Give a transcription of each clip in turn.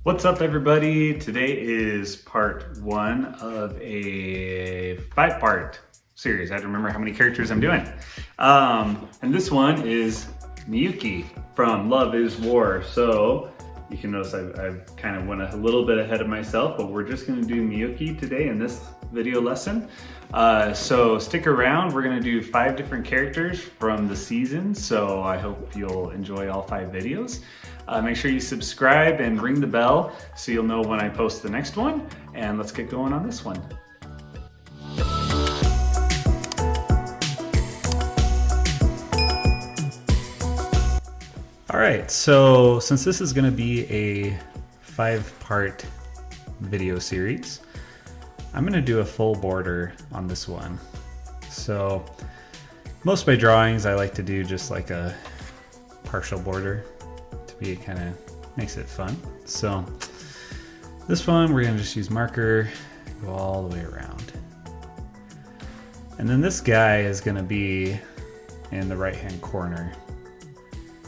What's up, everybody? Today is part one of a 5-part series. I had to remember how many characters I'm doing. And this one is Miyuki from Love is War. So you can notice I've kind of went a little bit ahead of myself, but we're just going to do Miyuki today in this video lesson. So stick around. We're going to do 5 different characters from the season. So I hope you'll enjoy all 5 videos. Make sure you subscribe and ring the bell so you'll know when I post the next one. And let's get going on this one. All right, so since this is going to be a 5-part video series, I'm going to do a full border on this one. So most of my drawings I like to do just like a partial border. It kind of makes it fun. So this one we're going to just use marker, go all the way around. And then this guy is going to be in the right hand corner.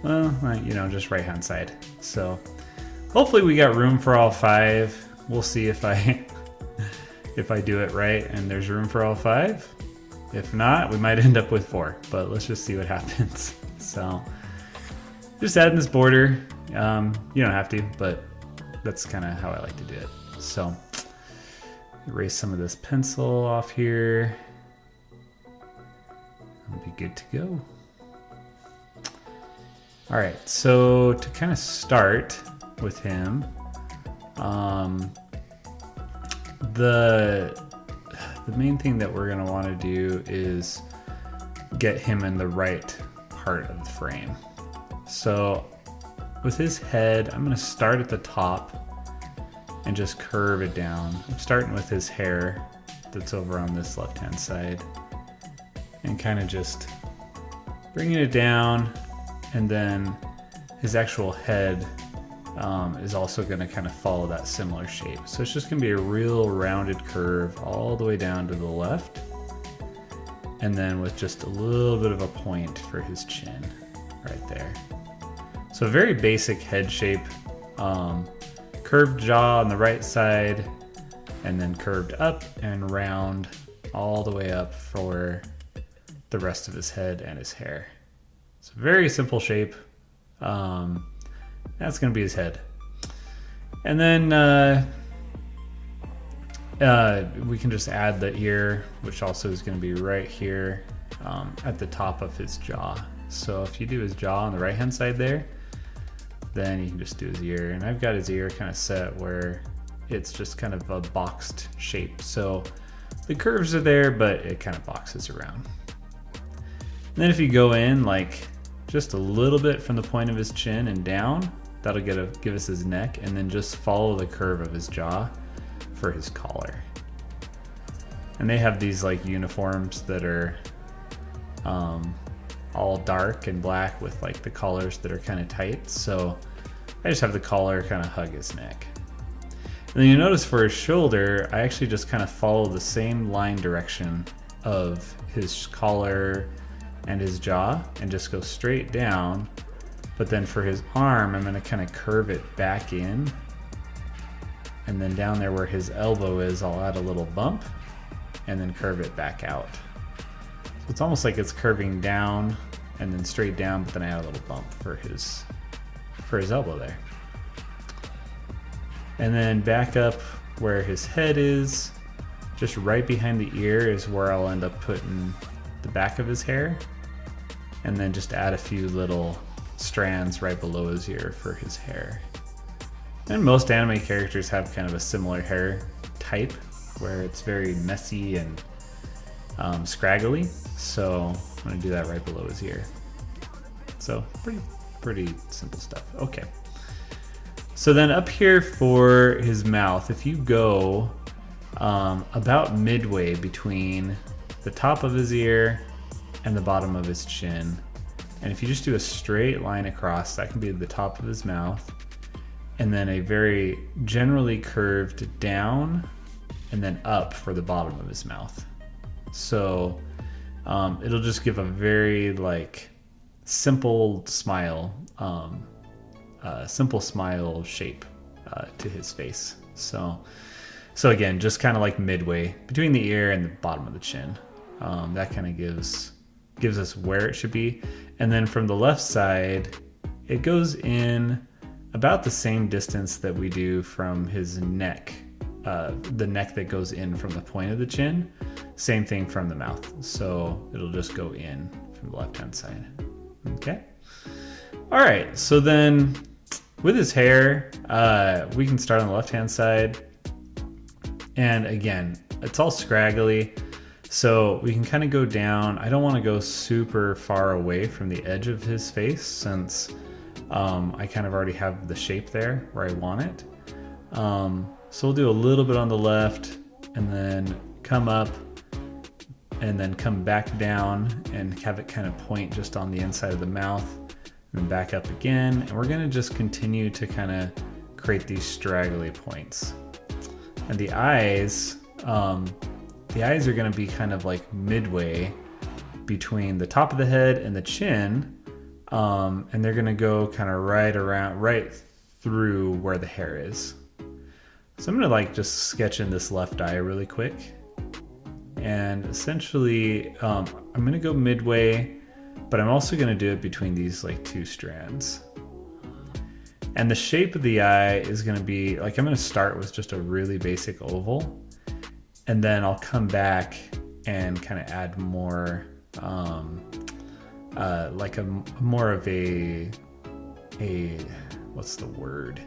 Well, you know, just right hand side. So hopefully we got room for all 5. We'll see if I do it right and there's room for all 5. If not, we might end up with 4, but let's just see what happens. So just adding this border. You don't have to, but that's kind of how I like to do it. So erase some of this pencil off here. I'll be good to go. All right, so to kind of start with him, the main thing that we're gonna want to do is get him in the right part of the frame. So with his head, I'm going to start at the top and just curve it down. I'm starting with his hair that's over on this left-hand side and kind of just bringing it down, and then his actual head is also going to kind of follow that similar shape. So it's just going to be a real rounded curve all the way down to the left, and then with just a little bit of a point for his chin right there. So a very basic head shape, curved jaw on the right side, and then curved up and round all the way up for the rest of his head and his hair. It's a very simple shape. That's going to be his head. And then we can just add the ear, which also is going to be right here at the top of his jaw. So if you do his jaw on the right hand side there, then you can just do his ear. And I've got his ear kind of set where it's just kind of a boxed shape. So the curves are there, but it kind of boxes around. And then if you go in like just a little bit from the point of his chin and down, that'll give us his neck, and then just follow the curve of his jaw for his collar. And they have these like uniforms that are all dark and black with like the collars that are kind of tight. So I just have the collar kind of hug his neck. And then you notice for his shoulder, I actually just kind of follow the same line direction of his collar and his jaw and just go straight down. But then for his arm, I'm going to kind of curve it back in. And then down there where his elbow is, I'll add a little bump and then curve it back out. So it's almost like it's curving down and then straight down, but then I add a little bump for his elbow there. And then back up where his head is, just right behind the ear is where I'll end up putting the back of his hair, and then just add a few little strands right below his ear for his hair. And most anime characters have kind of a similar hair type where it's very messy and scraggly, so I'm going to do that right below his ear. So pretty simple stuff. Okay. So then up here for his mouth, if you go about midway between the top of his ear and the bottom of his chin, and if you just do a straight line across, that can be the top of his mouth, and then a very generally curved down and then up for the bottom of his mouth. So it'll just give a very like simple smile, simple smile shape to his face. So again, just kind of like midway between the ear and the bottom of the chin. That kind of gives us where it should be. And then from the left side, it goes in about the same distance that we do from his neck, the neck that goes in from the point of the chin. Same thing from the mouth. So it'll just go in from the left-hand side. Okay. All right. So then with his hair, we can start on the left-hand side. And again, it's all scraggly. So we can kind of go down. I don't want to go super far away from the edge of his face since I kind of already have the shape there where I want it. So we'll do a little bit on the left and then come up and then come back down and have it kind of point just on the inside of the mouth and back up again. And we're going to just continue to kind of create these straggly points. And the eyes are going to be kind of like midway between the top of the head and the chin. And they're going to go kind of right through where the hair is. So I'm going to like just sketch in this left eye really quick. And essentially, I'm going to go midway, but I'm also going to do it between these like two strands. And the shape of the eye is going to be like, I'm going to start with just a really basic oval. And then I'll come back and kind of add more, like more of a what's the word?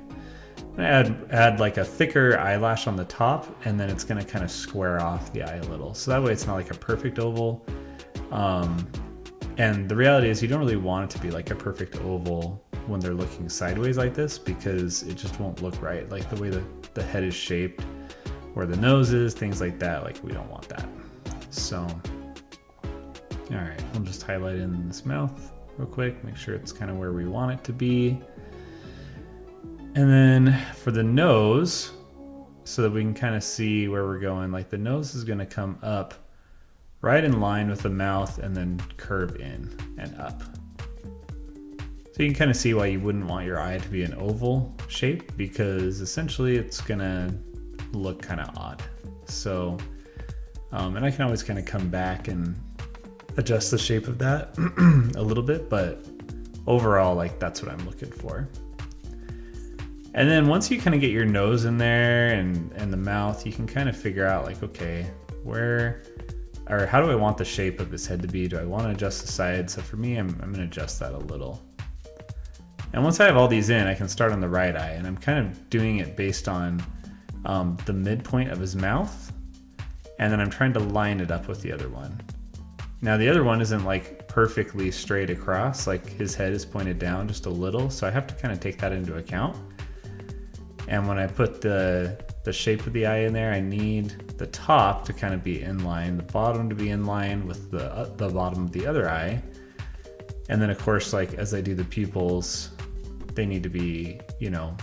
Add like a thicker eyelash on the top, and then it's going to kind of square off the eye a little. So that way it's not like a perfect oval. And the reality is you don't really want it to be like a perfect oval when they're looking sideways like this, because it just won't look right. Like the way the head is shaped, where the nose is, things like that, like we don't want that. So, all right, we'll just highlight in this mouth real quick, make sure it's kind of where we want it to be. And then for the nose, so that we can kind of see where we're going, like the nose is going to come up right in line with the mouth and then curve in and up. So you can kind of see why you wouldn't want your eye to be an oval shape, because essentially it's going to look kind of odd. So, and I can always kind of come back and adjust the shape of that a little bit, but overall, like that's what I'm looking for. And then once you kind of get your nose in there and the mouth, you can kind of figure out like, okay, how do I want the shape of his head to be? Do I want to adjust the sides? So for me, I'm going to adjust that a little. And once I have all these in, I can start on the right eye, and I'm kind of doing it based on the midpoint of his mouth. And then I'm trying to line it up with the other one. Now the other one isn't like perfectly straight across, like his head is pointed down just a little. So I have to kind of take that into account. And when I put the shape of the eye in there, I need the top to kind of be in line, the bottom to be in line with the bottom of the other eye. And then of course, like as I do the pupils, they need to be, you know,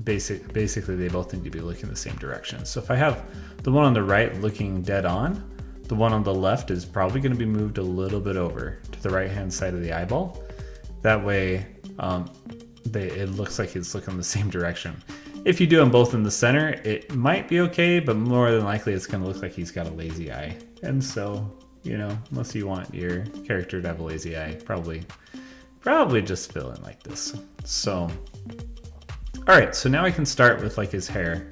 basically they both need to be looking the same direction. So if I have the one on the right looking dead on, the one on the left is probably going to be moved a little bit over to the right hand side of the eyeball. That way, it looks like it's looking the same direction. If you do them both in the center, it might be okay, but more than likely it's going to look like he's got a lazy eye. And so, you know, unless you want your character to have a lazy eye, probably just fill in like this. So, all right, so now I can start with like his hair.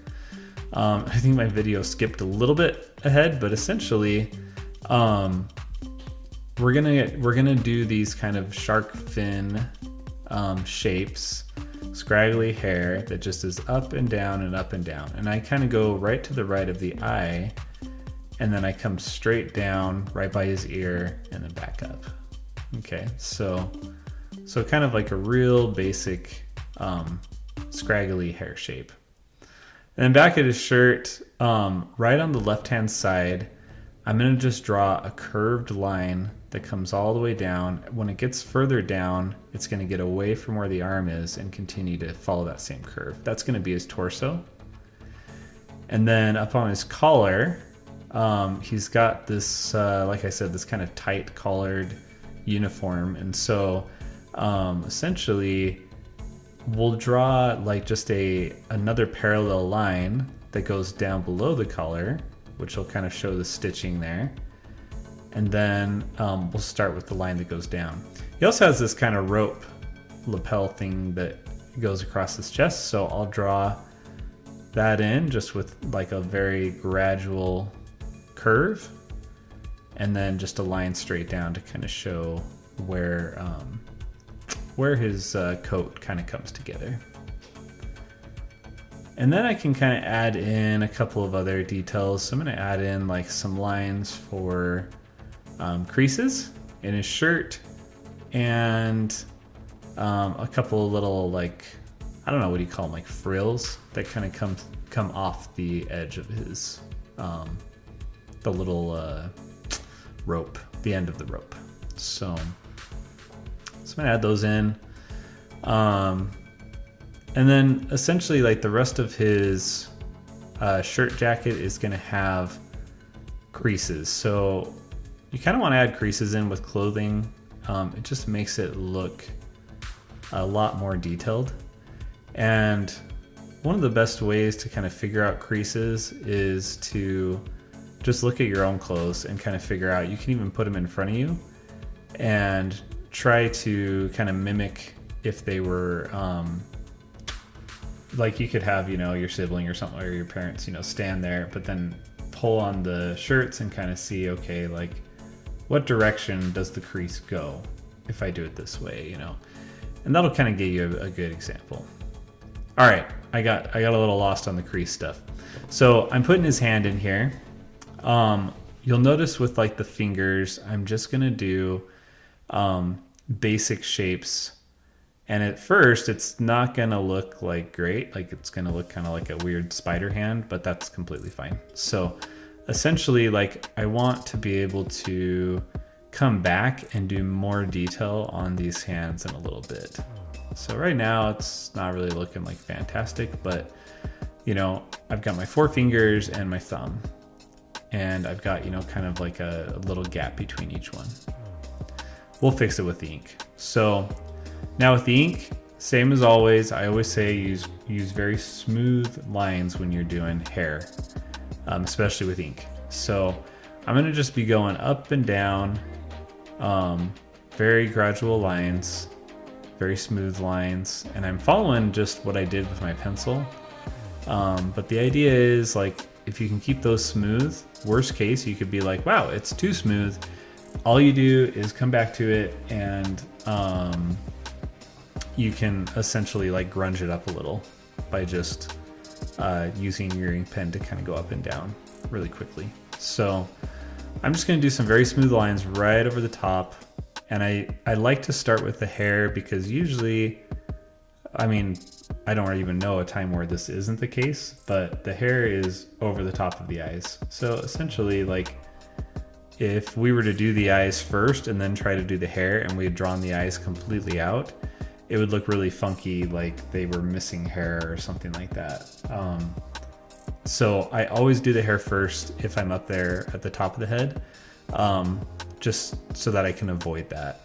I think my video skipped a little bit ahead, but essentially, we're gonna do these kind of shark fin shapes, scraggly hair that just is up and down and up and down. And I kind of go right to the right of the eye, and then I come straight down right by his ear and then back up. Okay, so kind of like a real basic scraggly hair shape. And then back at his shirt, right on the left-hand side, I'm going to just draw a curved line that comes all the way down. When it gets further down, it's going to get away from where the arm is and continue to follow that same curve. That's going to be his torso. And then up on his collar, he's got this, like I said, this kind of tight collared uniform. And so essentially, we'll draw like just another parallel line that goes down below the collar, which will kind of show the stitching there. And then we'll start with the line that goes down. He also has this kind of rope lapel thing that goes across his chest, so I'll draw that in just with like a very gradual curve, and then just a line straight down to kind of show where his coat kind of comes together. And then I can kind of add in a couple of other details. So I'm going to add in like some lines for creases in his shirt, and a couple of little, like, I don't know, what do you call them, like frills that kind of come off the edge of his the little rope, the end of the rope. So I'm gonna add those in, and then essentially like the rest of his shirt jacket is gonna have creases. So you kind of want to add creases in with clothing. It just makes it look a lot more detailed. And one of the best ways to kind of figure out creases is to just look at your own clothes and kind of figure out, you can even put them in front of you and try to kind of mimic if they were, like you could have, you know, your sibling or something, or your parents, you know, stand there, but then pull on the shirts and kind of see, okay, like what direction does the crease go if I do it this way, you know? And that'll kind of give you a good example. All right, I got a little lost on the crease stuff. So I'm putting his hand in here. You'll notice with like the fingers, I'm just gonna do basic shapes. And at first it's not gonna look like great, like it's gonna look kind of like a weird spider hand, but that's completely fine. So essentially, like, I want to be able to come back and do more detail on these hands in a little bit. So right now it's not really looking like fantastic, but you know, I've got my 4 fingers and my thumb, and I've got, you know, kind of like a little gap between each one. We'll fix it with the ink. So now with the ink, same as always, I always say use very smooth lines when you're doing hair, especially with ink. So I'm gonna just be going up and down, very gradual lines, very smooth lines, and I'm following just what I did with my pencil. But the idea is, like, if you can keep those smooth, worst case, you could be like, wow, it's too smooth. All you do is come back to it, and you can essentially like grunge it up a little by just using your ink pen to kind of go up and down really quickly. So I'm just going to do some very smooth lines right over the top. And I like to start with the hair because usually, I mean, I don't even know a time where this isn't the case, but the hair is over the top of the eyes. So essentially, like, if we were to do the eyes first and then try to do the hair and we had drawn the eyes completely out, it would look really funky, like they were missing hair or something like that. So I always do the hair first if I'm up there at the top of the head, just so that I can avoid that.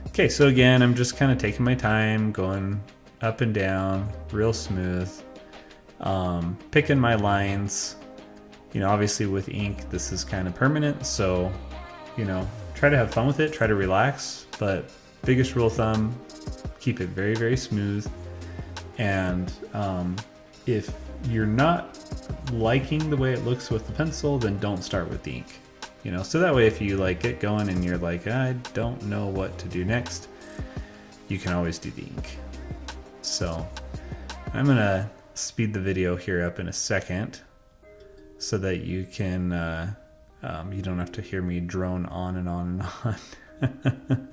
Okay, so again, I'm just kind of taking my time, going up and down, real smooth, picking my lines. You know, obviously with ink, this is kind of permanent, so, you know, try to have fun with it, try to relax, but biggest rule of thumb, keep it very, very smooth. And if you're not liking the way it looks with the pencil, then don't start with the ink. You know, so that way if you like get going and you're like, I don't know what to do next, you can always do the ink. So I'm gonna speed the video here up in a second so that you can, you don't have to hear me drone on and on and on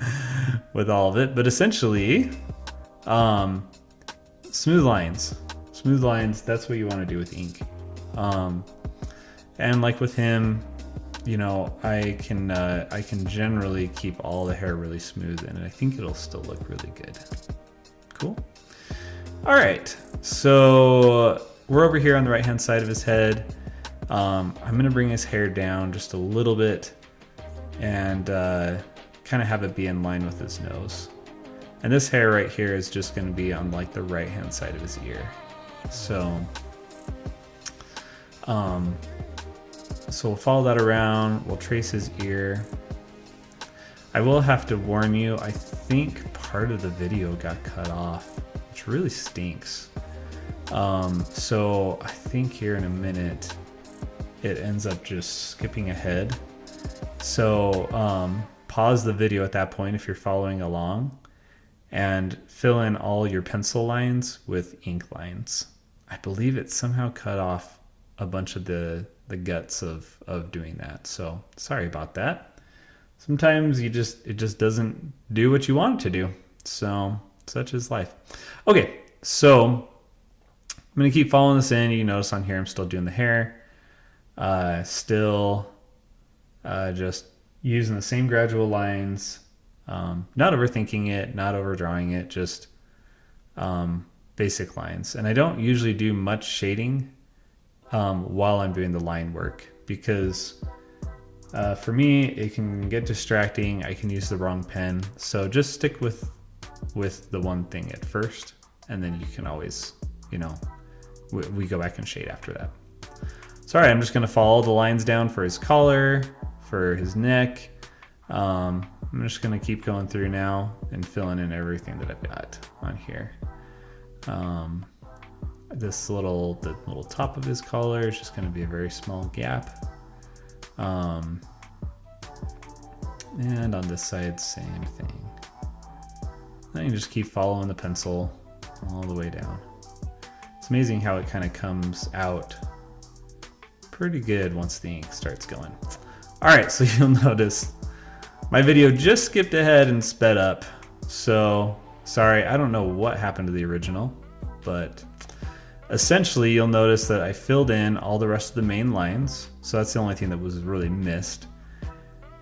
with all of it. But essentially, smooth lines, that's what you want to do with ink. And like with him, you know, I can generally keep all the hair really smooth, and I think it'll still look really good. Cool. All right, so we're over here on the right hand side of his head. I'm gonna bring his hair down just a little bit and kind of have it be in line with his nose. And this hair right here is just going to be on like the right hand side of his ear. So we'll follow that around, we'll trace his ear. I will have to warn you, I think part of the video got cut off, which really stinks. So I think here in a minute, it ends up just skipping ahead. So pause the video at that point if you're following along and fill in all your pencil lines with ink lines. I believe it somehow cut off a bunch of the guts of doing that. So sorry about that. Sometimes it just doesn't do what you want it to do. So such is life. Okay, so I'm gonna keep following this in. You notice on here I'm still doing the hair. Still just using the same gradual lines. Not overthinking it, not overdrawing it, just basic lines. And I don't usually do much shading while I'm doing the line work, because for me it can get distracting. I can use the wrong pen, so just stick with the one thing at first, and then you can always, you know, we go back and shade after that. Sorry, I'm just going to follow the lines down for his collar, for his neck. I'm just going to keep going through now and filling in everything that I've got on here. The little top of his collar is just going to be a very small gap. And on this side, same thing. Then you just keep following the pencil all the way down. It's amazing how it kind of comes out pretty good once the ink starts going. All right, so you'll notice my video just skipped ahead and sped up. So sorry, I don't know what happened to the original, but essentially you'll notice that I filled in all the rest of the main lines. So that's the only thing that was really missed.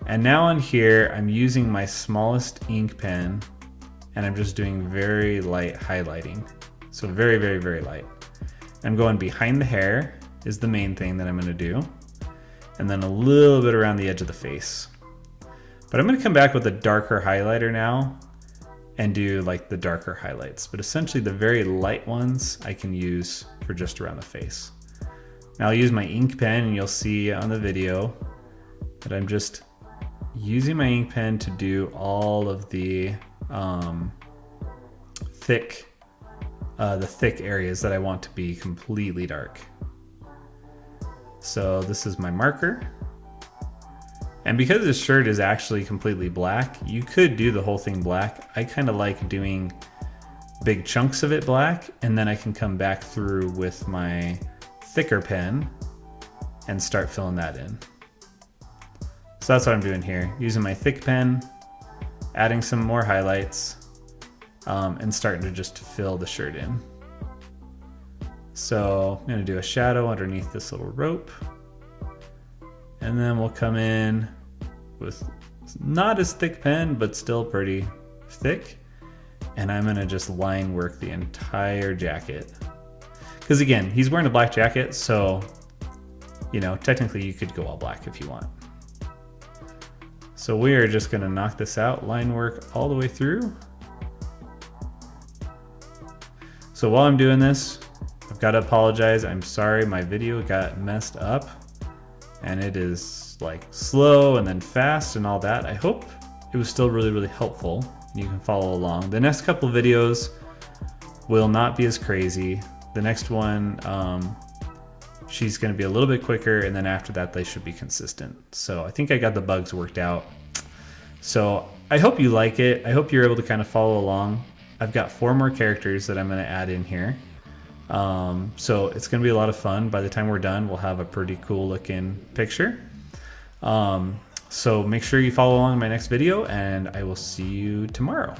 And now on here, I'm using my smallest ink pen and I'm just doing very light highlighting. So very, very, very light. I'm going behind the hair is the main thing that I'm gonna do. And then a little bit around the edge of the face. But I'm gonna come back with a darker highlighter now and do like the darker highlights. But essentially the very light ones I can use for just around the face. Now I'll use my ink pen, and you'll see on the video that I'm just using my ink pen to do all of the thick areas that I want to be completely dark. So this is my marker. And because this shirt is actually completely black, you could do the whole thing black. I kind of like doing big chunks of it black, and then I can come back through with my thicker pen and start filling that in. So that's what I'm doing here, using my thick pen, adding some more highlights, and starting to just fill the shirt in. So I'm gonna do a shadow underneath this little rope. And then we'll come in with not as thick pen, but still pretty thick. And I'm gonna just line work the entire jacket. Because again, he's wearing a black jacket, so, you know, technically you could go all black if you want. So we are just gonna knock this out, line work all the way through. So while I'm doing this, I've got to apologize. I'm sorry, my video got messed up and it is like slow and then fast and all that. I hope it was still really, really helpful. You can follow along. The next couple of videos will not be as crazy. The next one, she's going to be a little bit quicker, and then after that they should be consistent. So I think I got the bugs worked out. So I hope you like it. I hope you're able to kind of follow along. I've got 4 more characters that I'm going to add in here. So it's going to be a lot of fun. By the time we're done, we'll have a pretty cool looking picture. So make sure you follow along in my next video, and I will see you tomorrow.